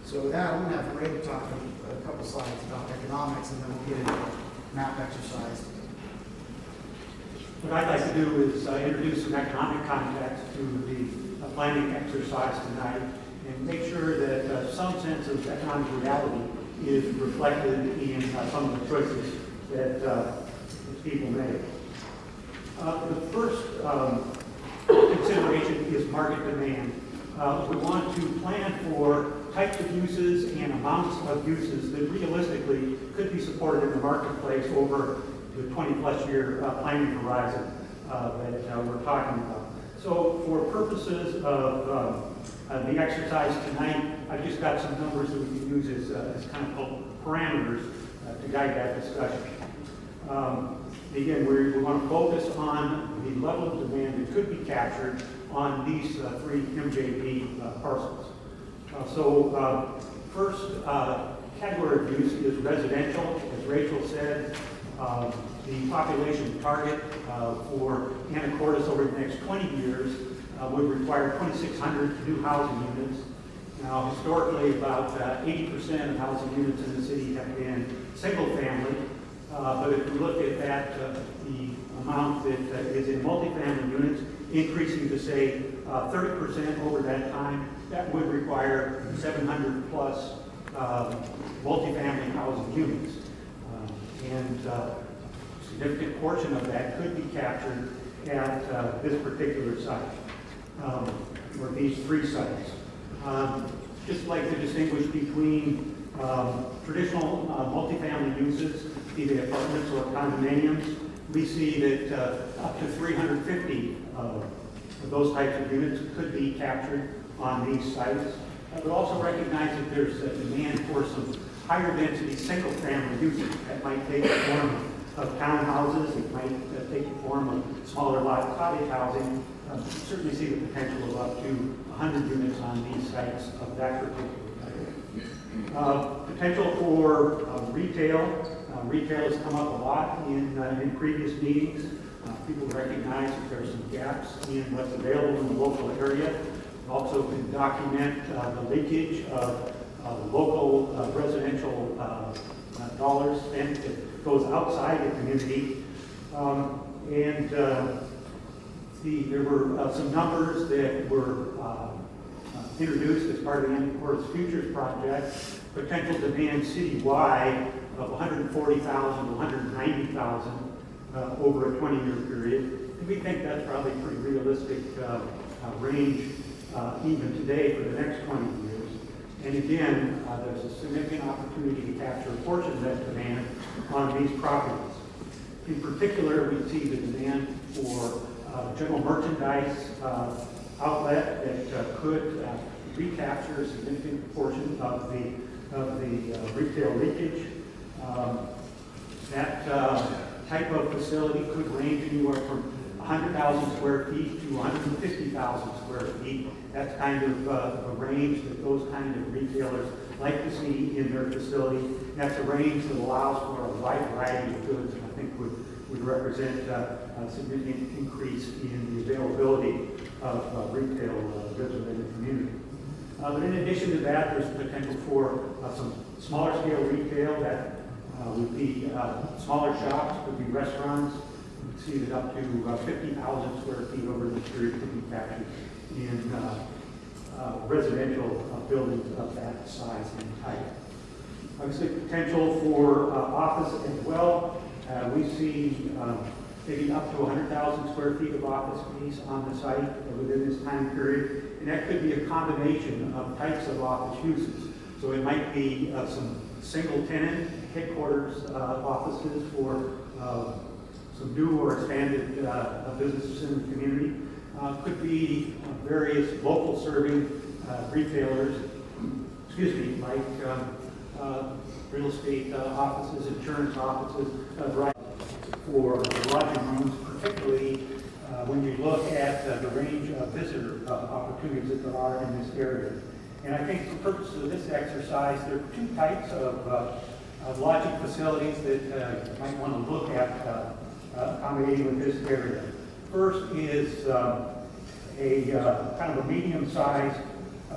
So with that, I'm going to have Ray talk a couple slides about economics, and then we'll get into map exercise. What I'd like to do is introduce some economic context to the planning exercise tonight and make sure that some sense of economic reality is reflected in some of the choices that people make. The first consideration is market demand. We want to plan for types of uses and amounts of uses that realistically could be supported in the marketplace over the 20-plus year planning horizon that we're talking about. So for purposes of the exercise tonight, I've just got some numbers that we can use as kind of parameters to guide that discussion. Again, we want to focus on the level of demand that could be captured on these three MJB parcels. First category of use is residential. As Rachel said, the population target for Anacortes over the next 20 years would require 2,600 new housing units. Now, historically, about 80% of housing units in the city have been single family. But if we look at that, the amount that is in multifamily units increasing to say 30% over that time, that would require 700 plus multifamily housing units. And a significant portion of that could be captured at this particular site, or these three sites. Just like to distinguish between traditional multifamily uses, be they apartments or condominiums, we see that up to 350 of those types of units could be captured on these sites. But also recognize that there's a demand for some higher density single family uses. That might take the form of townhouses, it might take the form of smaller lot cottage housing. Certainly see the potential of up to 100 units on these sites of that particular type. Potential for retail. Retail has come up a lot in previous meetings. People recognize that there are some gaps in what's available in the local area. Also can document the leakage of local residential dollars spent that goes outside the community. There were some numbers that were introduced as part of the Anacortes Futures Project. Potential demand citywide of 140,000 to 190,000 over a 20-year period. And we think that's probably a pretty realistic range even today for the next 20 years. And again, there's a significant opportunity to capture a portion of that demand on these properties. In particular, we see the demand for general merchandise outlet that could recapture a significant portion of the retail leakage. That type of facility could range anywhere from 100,000 square feet to 150,000 square feet. That's kind of a range that those kind of retailers like to see in their facility. That's a range that allows for a wide variety of goods, and I think would represent a significant increase in the availability of retail goods within the community. But in addition to that, there's potential for some smaller scale retail that would be smaller shops, could be restaurants. You can see that up to 50,000 square feet over this period could be captured in residential buildings of that size and type. Obviously, potential for office as well. We see maybe up to 100,000 square feet of office space on the site within this time period. And that could be a combination of types of office uses. So it might be some single tenant headquarters offices for some new or expanded businesses in the community. Could be various local serving retailers, like real estate offices, insurance offices, for lodging rooms, particularly when you look at the range of visitor opportunities that there are in this area. And I think for purposes of this exercise, there are two types of lodging facilities that you might want to look at accommodating with this area. First is a kind of a medium-sized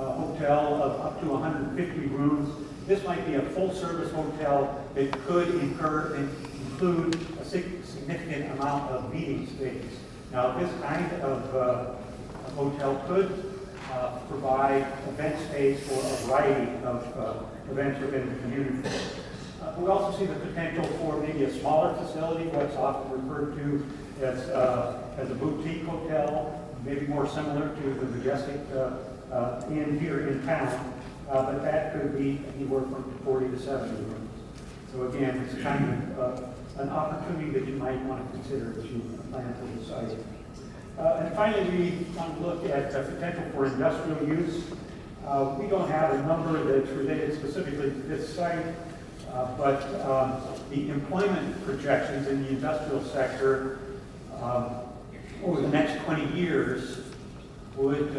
hotel of up to 150 rooms. This might be a full-service hotel that could include a significant amount of meeting space. Now, this kind of hotel could provide event space for a variety of events within the community. We also see the potential for maybe a smaller facility, what's often referred to as a boutique hotel, maybe more similar to the Majestic Inn here in town, but that could be anywhere from 40 to 70 rooms. So again, it's kind of an opportunity that you might want to consider as you plan for the site. And finally, we want to look at potential for industrial use. We don't have a number that's related specifically to this site, but the employment projections in the industrial sector over the next 20 years would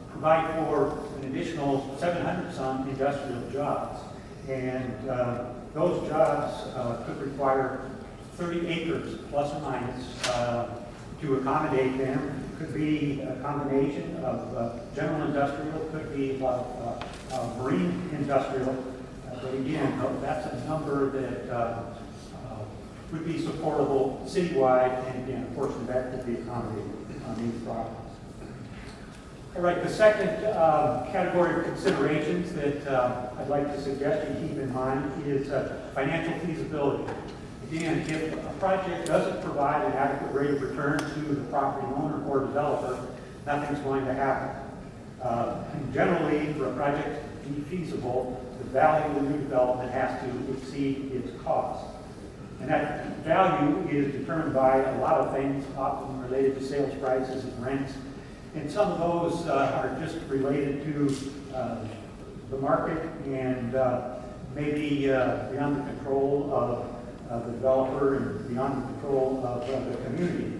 provide for an additional 700 some industrial jobs. And those jobs could require 30 acres plus or minus to accommodate them. Could be a combination of general industrial, could be marine industrial. But again, that's a number that would be supportable citywide, and again, a portion of that could be accommodated on these properties. All right, the second category of considerations that I'd like to suggest you keep in mind is financial feasibility. Again, if a project doesn't provide an adequate rate of return to the property owner or developer, nothing's going to happen. And generally, for a project to be feasible, the value of the new development has to exceed its cost. And that value is determined by a lot of things, often related to sales prices and rents. And some of those are just related to the market and maybe beyond the control of the developer and beyond the control of the community.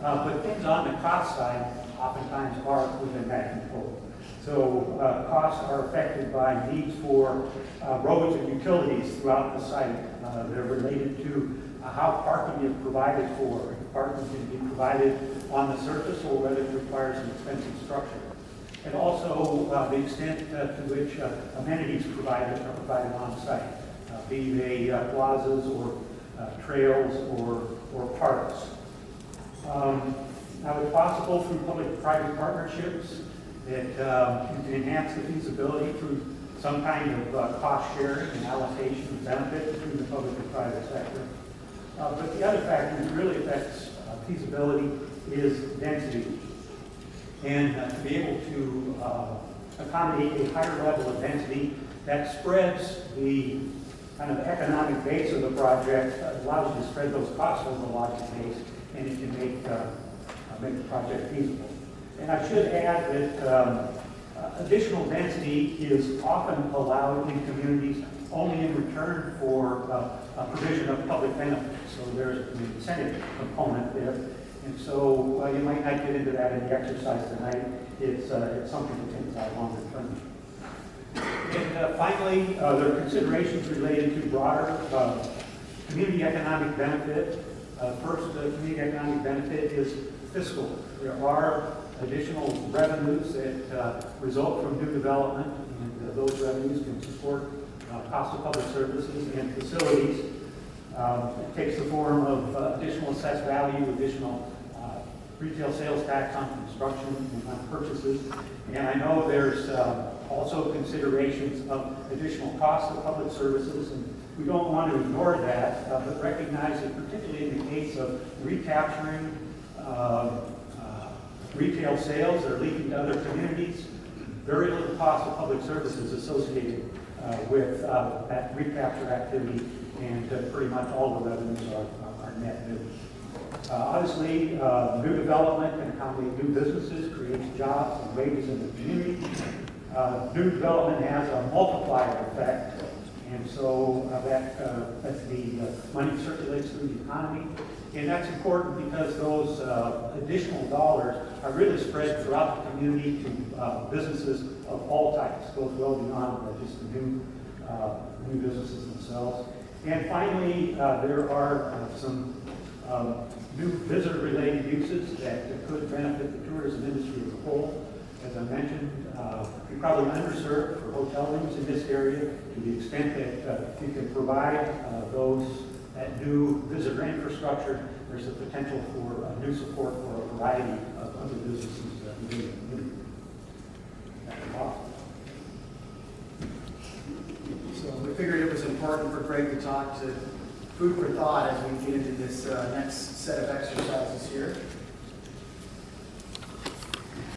But things on the cost side oftentimes are within that control. So costs are affected by needs for roads and utilities throughout the site. They're related to how parking is provided for. If parking can be provided on the surface or whether it requires an expensive structure. And also the extent to which amenities are provided on site, be they plazas or trails or parks. Now it's possible through public-private partnerships that can enhance the feasibility through some kind of cost sharing and allocation of benefit between the public and private sector. But the other factor that really affects feasibility is density. And to be able to accommodate a higher level of density that spreads the kind of economic base of the project, allows you to spread those costs over a larger base, and it can make the project feasible. And I should add that additional density is often allowed in communities only in return for a provision of public benefits. So there's an incentive component there. And so you might not get into that in the exercise tonight. It's something to think about longer term. And finally, there are considerations related to broader community economic benefit. First, the community economic benefit is fiscal. There are additional revenues that result from new development, and those revenues can support cost of public services and facilities. It takes the form of additional assessed value, additional retail sales tax on construction and on purchases. And I know there's also considerations of additional costs of public services, and we don't want to ignore that, but recognize that particularly in the case of recapturing retail sales that are leaking to other communities, very little cost of public services associated with that recapture activity, and pretty much all the revenues are net new. Obviously, new development can accommodate new businesses, creates jobs and wages in the community. New development has a multiplier effect, and so that's the money circulates through the economy. And that's important because those additional dollars are really spread throughout the community to businesses of all types. It goes well beyond just the new businesses themselves. And finally, there are some new visitor-related uses that could benefit the tourism industry as a whole. As I mentioned, you're probably underserved for hotel rooms in this area to the extent that if you can provide that new visitor infrastructure, there's a potential for new support for a variety of other businesses within the community. That's all. So we figured it was important for Greg to talk to food for thought as we get into this next set of exercises here.